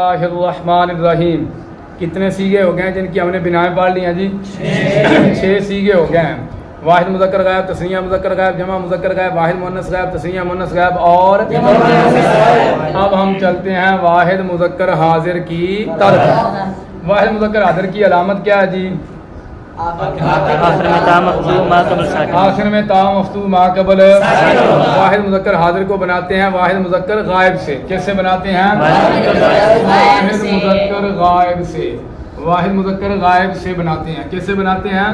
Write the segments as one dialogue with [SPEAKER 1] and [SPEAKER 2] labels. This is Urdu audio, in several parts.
[SPEAKER 1] الرحمن الرحیم. کتنے سیغے ہو گئے ہیں جن کی ہم نے بنائیں پڑھ لی ہیں جی؟ 6 سیغے ہو گئے ہیں. واحد مذکر غائب، تثنیہ مذکر غائب، جمع مذکر غائب، واحد مؤنث غائب، تثنیہ مؤنث غائب اور اب ہم چلتے ہیں واحد مذکر حاضر کی طرف. واحد مذکر حاضر کی علامت کیا ہے جی؟
[SPEAKER 2] آخر میں تا مفتوح ما قبل ساکن.
[SPEAKER 1] آخر میں تا مفتوح ما قبل. واحد مذکر حاضر کو بناتے ہیں واحد مذکر غائب سے. کس سے بناتے ہیں؟ واحد مذکر غائب سے. واحد مذکر غائب سے بناتے ہیں. کس سے بناتے ہیں؟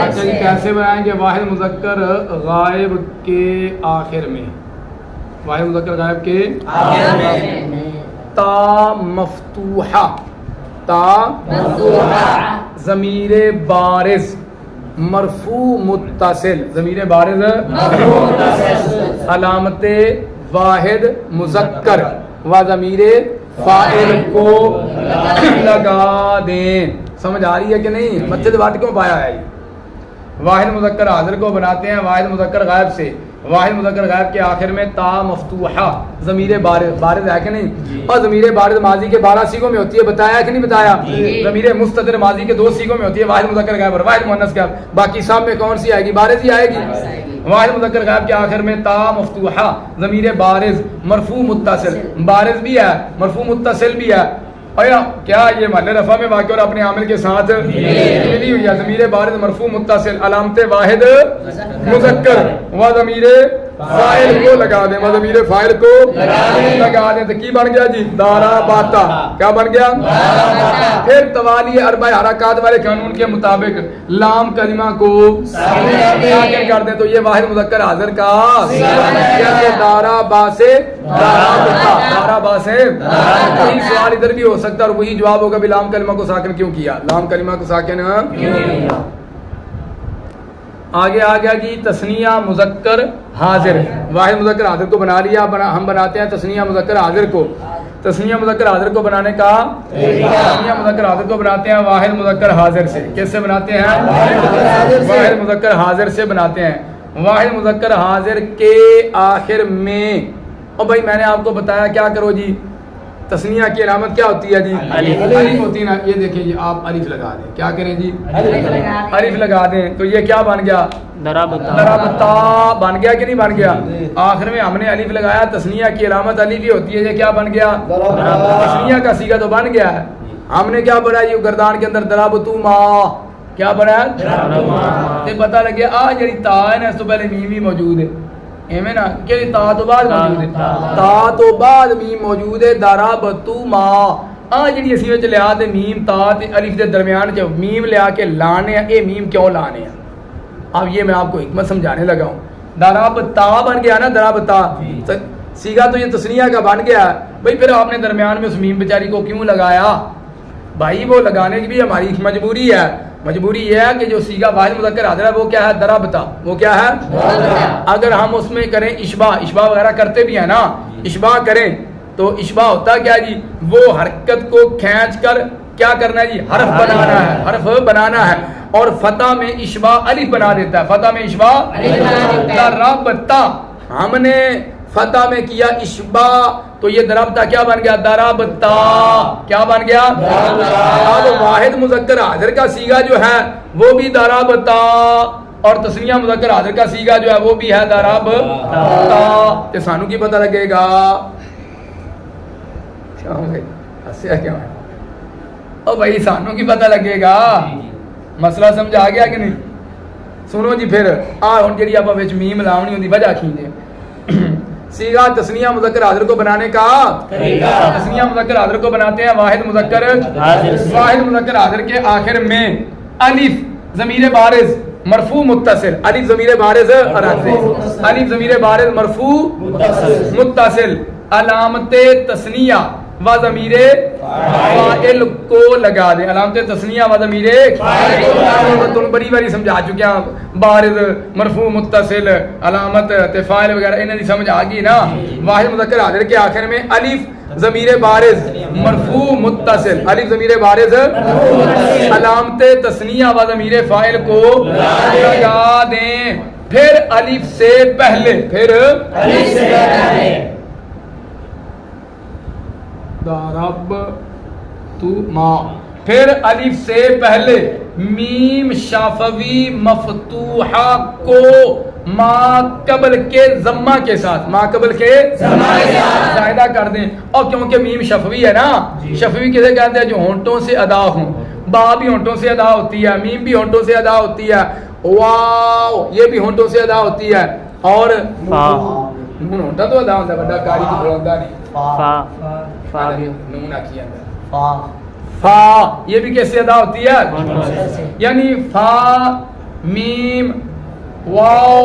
[SPEAKER 1] اچھا جی، کیسے بنائیں گے؟ واحد مذکر غائب کے آخر میں. واحد مذکر غائب کے آخر میں تا مفتوحہ. تا مفتوحہ ضمیر بارز مرفوع متصل. ضمیر بارز علامت واحد مذکر و ضمیر فاعل کو لگا دیں. سمجھ آ رہی ہے کہ نہیں؟ مسجد واٹ کیوں پایا ہے؟ واحد مذکر حاضر کو بناتے ہیں واحد مذکر غائب سے. واحد مذکر غائب کے آخر میں تا مفتوحہ ضمیر بارز. بارز ہے کہ نہیں؟ اور ضمیر بارز ماضی کے 12 سیغوں میں ہوتی ہے. بتایا کہ نہیں بتایا؟ ضمیر مستتر ماضی کے 2 سیغوں میں ہوتی ہے، واحد مذکر غائب اور واحد مؤنث غائب. باقی سب میں کون سی آئے گی؟ بارز ہی آئے گی. واحد مذکر غائب کے آخر میں تا مفتوحہ ضمیر بارز مرفوع متصل. بارز بھی ہے، مرفوع متصل بھی ہے. آیا کیا یہ محل رفع میں واقع اور اپنے عامل کے ساتھ ملی ہوئی ہے؟ ضمیر بارز مرفوع متصل علامت واحد مذکر و ضمیر فاعل کو لگا دیں. و ضمیر فاعل کو لگا دیں تو کی بن گیا جی؟ دارا باتا. کیا بن گیا؟ پھر توالی اربع حرکات والے قانون کے مطابق لام کلمہ کو ساکن کر دیں تو یہ واحد مذکر حاضر کا جیسے دارا با سے دارا بتا. دارا با سے وہی سوال ادھر بھی ہو سکتا ہے اور وہی جواب ہوگا بھی لام کلمہ کو ساکن کیوں کیا؟ لام کلمہ کو ساکن کیوں کیا؟ آگے آ گیا جی تثنیہ مذکر حاضر. واحد مذکر حاضر کو بنا لیا. ہم بناتے ہیں تثنیہ مذکر حاضر کو. تثنیہ مذکر حاضر کو بنانے کا تثنیہ مذکر حاضر کو بناتے ہیں واحد مذکر حاضر سے. کس سے بناتے ہیں؟ واحد مذکر حاضر سے بناتے ہیں. واحد مذکر حاضر کے آخر میں اور بھائی میں نے آپ کو بتایا کیا کرو جی؟ تثنیہ کی علامت کیا ہوتی ہے جی؟ الف ہوتی ہے نا. یہ دیکھیں جی آپ الف لگا دیں. کیا کریں جی؟ الف لگا دیں تو یہ کیا بن گیا؟ درابتا بن گیا کہ نہیں بن گیا؟ آخر میں ہم نے الف لگایا. تثنیہ کی علامت الف ہی ہوتی ہے. یہ کیا بن گیا؟ تثنیہ کا صیغہ تو بن گیا ہے. ہم نے کیا پڑھا یہ گردان کے اندر درابتو ما. کیا پڑھا ہے؟ پتہ لگیا آ جڑی تا ہے نا اس تو پہلے میم ہی موجود ہے. ایویں نا کہ تا تو بعد موجود ہے. تا تو بعد میم موجود ہے. درابتو ما آ جڑی اسی وچ لیا تے میم تا تے الف دے درمیان چ میم لیا کے لانے ہیں. اے میم کیوں لانے ہیں؟ اب یہ میں آپ کو حکمت سمجھانے لگا ہوں. درابتا بن گیا نا. درابتا صیغہ تو یہ تثنیہ کا بن گیا ہے. بھائی پھر آپ نے درمیان میں اس میم بیچاری کو کیوں لگایا؟ بھائی وہ لگانے کی بھی ہماری مجبوری ہے. مجبوری یہ ہے کہ جو صیغہ واحد مذکر حاضر ہے وہ کیا ہے؟ درابتا. وہ کیا ہے؟ اگر ہم اس میں کریں اشباہ وغیرہ کرتے بھی ہیں نا. اشباہ کریں تو اشباہ ہوتا کیا جی؟ وہ حرکت کو کھینچ کر کیا کرنا ہے جی؟ حرف بنانا ہے. حرف بنانا ہے اور فتح میں اشباہ الف بنا دیتا ہے. فتح میں اشباہ درابتا. ہم نے فتح میں کیا اشباہ تو یہ درابتا کیا بن گیا؟ درابتا. کیا بن گیا؟ اب واحد مذکر حاضر کا صیغہ جو ہے وہ بھی درابتا اور تثنیہ مذکر حاضر کا صیغہ جو ہے وہ بھی ہے درابتا. تے سانو کی پتہ لگے گا؟ ہسیا کیوں ہے؟ او بھائی سانو کی پتہ لگے گا؟ مسئلہ سمجھ آ گیا کہ نہیں؟ سنو جی پھر ہن جڑی آپ وچ میم لاونی ہوندی وجہ کھینچے. صیغہ تثنیہ مذکر حاضر کو بنانے کا تثنیہ مذکر حاضر کو بناتے ہیں واحد مذکر حاضر کے آخر میں الف ضمیر بارز مرفوع متصل. الف ضمیر بارز اور الف ضمیر بارز مرفوع متصل علامت تثنیہ و ضمیر فاعل کو لگا دیں. علامت تثنیہ و ضمیر فاعل تم بڑی باری سمجھا چکے ہیں. بارز مرفوع متصل علامت تے فاعل وغیرہ انہاں دی سمجھ آ گئی نا. واحد مذکر حاضر کے آخر میں الف ضمیر بارز مرفوع متصل. الف ضمیر بارز علامت تثنیہ و ضمیر فاعل کو لگا دیں. پھر الف سے پہلے ضربتما. پھر الف سے پہلے میم شفوی مفتوحہ کو ما قبل کے ضمہ کے ساتھ، ما قبل کے زائدہ کر دیں. اور کیونکہ میم شفوی ہے نا، شفوی کسے کہتے ہیں؟ جو ہونٹوں سے ادا ہوں. با بھی ہونٹوں سے ادا ہوتی ہے، میم بھی ہونٹوں سے ادا ہوتی ہے، واو یہ بھی ہونٹوں سے ادا ہوتی ہے، اور نون ہونٹا تو ادا ہوتا ہے، بڑا کاری کی بڑھتا نہیں.
[SPEAKER 2] فا بھی
[SPEAKER 1] نون آکی اندر فا یہ بھی کیسے ادا ہوتی ہے؟ یعنی فا میم واو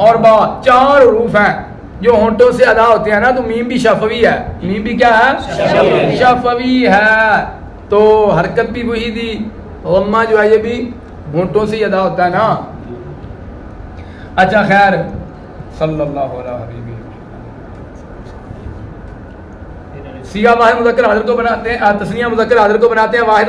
[SPEAKER 1] اور با 4 حروف ہیں جو ہونٹوں سے ادا ہوتے ہیں نا. تو میم بھی شفوی ہے، میم بھی کیا ہے؟ شفوی ہے. تو حرکت بھی وہی دی، غمہ جو ہے یہ بھی ہونٹوں سے ادا ہوتا ہے نا. اچھا خیر، صلی اللہ علیہ وسلم. سیغہ واحد مذکر حاضر کو بناتے ہیں، تثنیہ مذکر حاضر کو بناتے ہیں واحد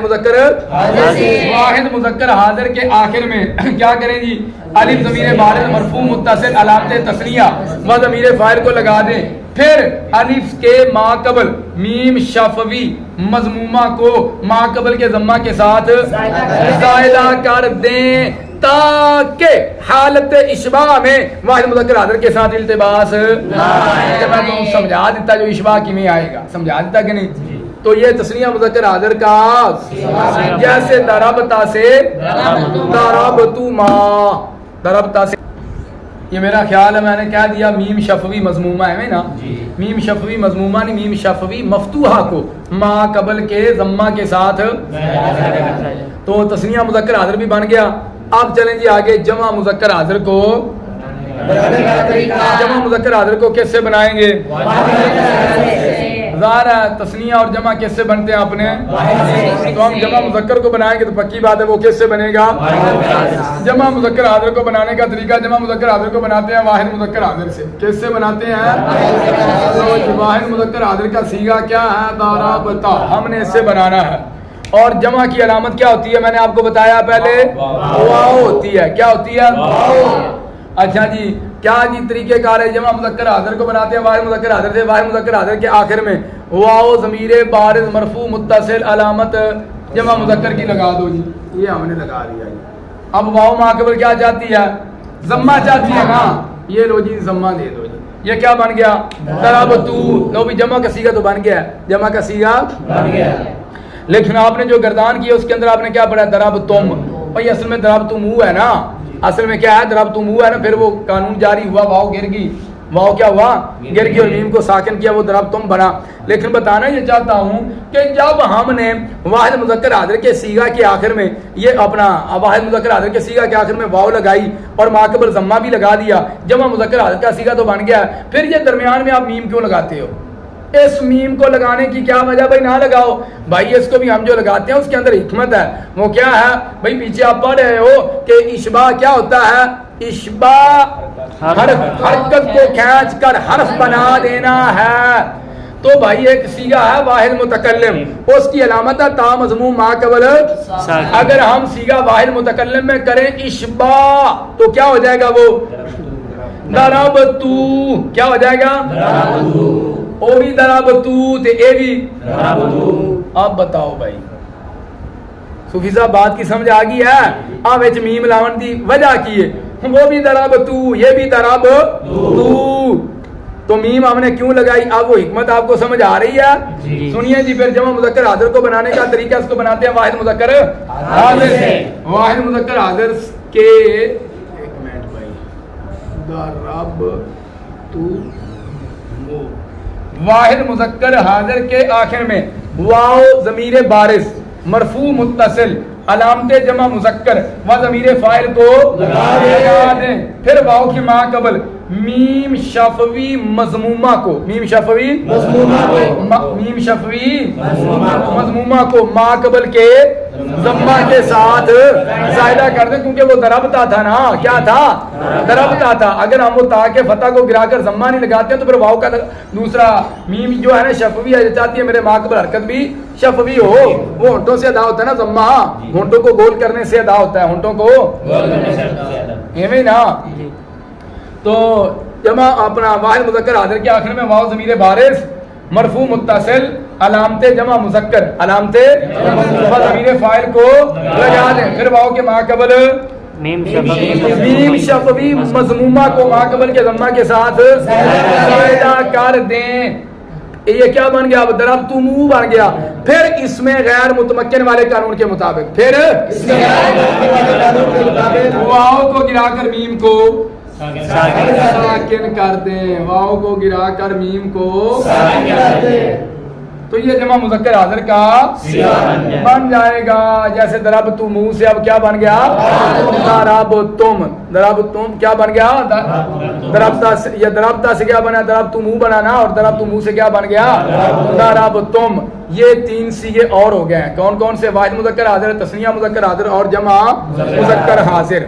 [SPEAKER 1] مذکر حاضر کے آخر میں کیا کریں جی؟ الف ضمیر بارز مرفوع متصل علامت تثنیہ و ضمیر فاعل کو لگا دیں. پھر الف کے ما قبل میم شفوی مضمومہ کو ما قبل کے ضمہ کے ساتھ زائدہ کر دیں تاکہ حالت اشباع میں واحد مذکر حاضر کے ساتھ التباس میں تو سمجھا دیتا جو اشباع کی میں آئے گا، سمجھا دیتا کہ نہیں؟ تو یہ تثنیہ مذکر حاضر کا جیسے ضربتا سے ضربتما، ضربتا سے یہ میرا خیال ہے میں نے کہہ دیا میم شفوی مضمومہ ہے نا. میم شفوی مضمومہ نہیں، میم شفوی مفتوحہ کو ما قبل کے ضمہ کے ساتھ. تو تثنیہ مذکر حاضر بھی بن گیا. اب چلیں جی آگے جمع مذکر حاضر کو. جمع مذکر حاضر کو کیسے بنائیں گے؟ ظاہر ہے تثنیہ اور جمع کیسے بنتے ہیں اپنے؟ تو ہم جمع مذکر کو بنائیں گے تو پکی بات ہے وہ کیسے بنے گا؟ جمع مذکر حاضر کو بنانے کا طریقہ، جمع مذکر حاضر کو بناتے ہیں واحد مذکر حاضر سے. کیسے بناتے ہیں؟ واحد مذکر حاضر کا صیغہ کیا ہے؟ ضربتا. ہم نے اس سے بنانا ہے. اور جمع کی علامت کیا ہوتی ہے؟ میں نے آپ کو بتایا پہلے، واو ہوتی ہے. کیا ہوتی ہے؟ اچھا جی کیا جی طریقہ کار ہے؟ جمع مذکر حاضر کو بناتے ہیں واحد مذکر حاضر سے. واحد مذکر حاضر کے آخر میں واو ضمیر بارز مرفوع متصل علامت جمع مذکر کی لگا دو جی. یہ ہم نے لگا دیا جی. اب واو ما قبل کیا چاہتی ہے؟ ضمہ چاہتی ہے نا. یہ لو جی ضمہ دے دو جی. یہ کیا بن گیا؟ ضربتو. لو بھی جمع کا صیغہ تو بن گیا، جمع کا صیغہ بن گیا. لیکن آپ نے جو گردان کیا اس کے اندر آپ نے کیا پڑھا؟ ضربتم. بھائی اصل میں ضربتم ہے نا، اصل میں کیا ہے؟ ضربتم ہے نا. پھر وہ قانون جاری ہوا، واو گر گئی، واو کیا ہوا؟ گر گئی، اور میم کو ساکن کیا، وہ ضربتم بنا. لیکن بتانا یہ چاہتا ہوں کہ جب ہم نے واحد مذکر حاضر کے صیغہ کے آخر میں یہ اپنا واحد مذکر حاضر کے صیغہ کے آخر میں واو لگائی اور ما قبل ضمہ بھی لگا دیا، جمع مذکر حاضر کا صیغہ تو بن گیا. پھر یہ درمیان میں آپ میم کیوں لگاتے ہو؟ اس میم کو لگانے کی کیا وجہ؟ بھائی نہ لگاؤ بھائی، اس کو بھی ہم جو لگاتے ہیں اس کے اندر حکمت ہے. وہ کیا ہے بھائی؟ پیچھے آپ پڑھ رہے ہو کہ اشباع کیا ہوتا ہے؟ اشباع حرکت کو کھینچ کر حرف بنا دینا ہے. تو بھائی ایک صیغہ ہے واحد متکلم، اس کی علامت ہے تا مضموم ما قبل. اگر ہم صیغہ واحد متکلم میں کریں اشباع تو کیا ہو جائے گا؟ وہ ضربتو. کیا ہو جائے گا؟ او بھی ضربتو تے اے بھی ضربتو. اب بتاؤ بھائی صوفی صاحب بات کی سمجھ آ گئی ہے؟ اب وچ میم لاون دی وجہ کی ہے؟ وہ بھی ضربتو یہ بھی ضربتو. تو میم ہم نے کیوں لگائی؟ اب وہ حکمت آپ کو سمجھ آ رہی ہے؟ سنیے جی. پھر جمع مذکر حاضر کو بنانے کا طریقہ اس کو بناتے ہیں واحد مذکر حاضر سے. واحد مذکر حاضر کے ایک منٹ بھائی، ضربتو واحد مذکر حاضر کے آخر میں واو ضمیر بارز مرفوع متصل علامت جمع مذکر و ضمیر فاعل کو لگا دیں. پھر واو کی ما قبل میم شفوی مضمومہ کو، میم شفوی مضمومہ کو ما قبل کے ضمہ کے ساتھ زائدہ کر دیں، کیونکہ وہ ضربتا تھا نا. کیا تھا؟ ضربتا تھا. اگر ہم وہ تا کے فتح کو گرا کر ضمہ نہیں لگاتے ہیں تو پھر واو کا دوسرا میم جو ہے نا شفوی ہے، چاہتی ہے میرے ما قبل حرکت بھی شفوی ہو. وہ ہونٹوں سے ادا ہوتا ہے نا ضمہ، ہونٹوں کو گول کرنے سے ادا ہوتا ہے، ہونٹوں کو ایویں نا. تو جمع اپنا واحد مذکر حاضر کے آخر میں واو ضمیر بارز مرفوع متصل علامت جمع مذکر، علامت ضمیر فاعل کو لگا دیں، پھر واؤ کے ماقبل
[SPEAKER 2] میم شفوی
[SPEAKER 1] میم شفوی مضمومہ کو ماقبل کے ضمہ کے ساتھ زائدہ کر دیں. یہ کیا بن گیا؟ ضربتموہ بن گیا. پھر اس میں غیر متمکن والے قانون کے مطابق پھر واؤ کو گرا کر میم کو ساکن کر دیں، واؤ کو گرا کر میم کو ساکن کر دیں. تو یہ جمع مذکر حاضر کا بن جائے گا. جیسے ضربتموہ سے اب کیا بن گیا؟ ضربتم. ضربتم کیا بن گیا؟ ضربتا. یہ ضربتا سے کیا بنا؟ ضربتموہ بنانا، اور ضربتموہ سے کیا بن گیا؟ ضربتم. یہ تین سیغے اور ہو گئے ہیں. کون کون سے؟ واحد مذکر حاضر، تثنیہ مذکر حاضر اور جمع مذکر حاضر.